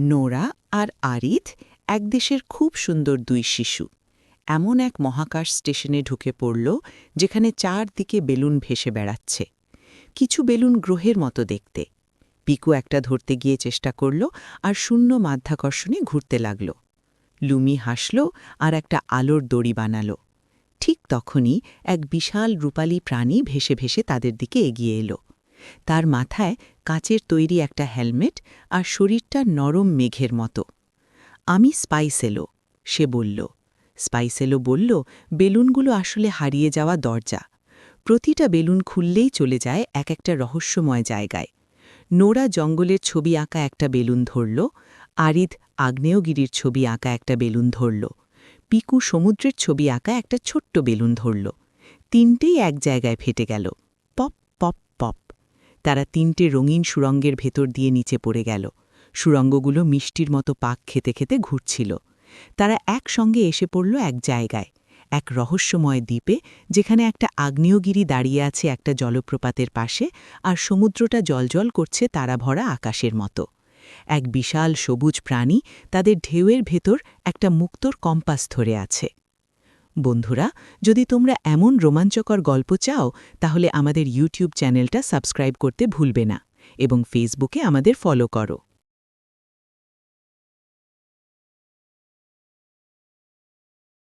Nora আর আরিথ এক দেশের খুব সুন্দর দুই শিশু এমন এক মহাকাশ স্টেশনে ঢুকে পড়ল যেখানে চারদিকে বেলুন ভেসে বেড়াচ্ছে। কিছু বেলুন গ্রহের মতো দেখতে। পিকু একটা ধরতে গিয়ে চেষ্টা করল আর শূন্য মাধ্যাকর্ষণে ঘুরতে লাগল। লুমি হাসল আর একটা আলোর দড়ি বানাল। ঠিক তখনই এক বিশাল রূপালী প্রাণী ভেসে ভেসে তাদের দিকে এগিয়ে এলো। তার মাথায় কাচের তৈরি একটা হেলমেট আর শরীরটা নরম মেঘের মতো। আমি স্পাইসেলো, সে বলল। স্পাইসেলো বলল, বেলুনগুলো আসলে হারিয়ে যাওয়া দরজা। প্রতিটা বেলুন খুললেই চলে যায় এক একটা রহস্যময় জায়গায়। নোরা জঙ্গলের ছবি আঁকা একটা বেলুন ধরল, আরিদ আগ্নেয়গিরির ছবি আঁকা একটা বেলুন ধরল, পিকু সমুদ্রের ছবি আঁকা একটা ছোট্ট বেলুন ধরল। তিনটেই এক জায়গায় ফেটে গেল। Pop pop pop. তারা তিনটে রঙিন সুড়ঙ্গের ভেতর দিয়ে নিচে পড়ে গেল। সুড়ঙ্গগুলো মিষ্টির মতো পাক খেতে খেতে ঘুরছিল। তারা একসঙ্গে এসে পড়ল এক জায়গায়, এক রহস্যময় দ্বীপে, যেখানে একটা আগ্নেয়গিরি দাঁড়িয়ে আছে একটা জলপ্রপাতের পাশে, আর সমুদ্রটা জ্বলজ্বল করছে তারা ভরা আকাশের মতো। এক বিশাল সবুজ প্রাণী তাদের ঢেউয়ের ভেতর একটা মুক্তোর কম্পাস ধরে আছে। বন্ধুরা, যদি তোমরা এমন রোমাঞ্চকর গল্প চাও তাহলে আমাদের ইউটিউব চ্যানেলটা সাবস্ক্রাইব করতে ভুলবে না এবং ফেসবুকে আমাদের ফলো করো।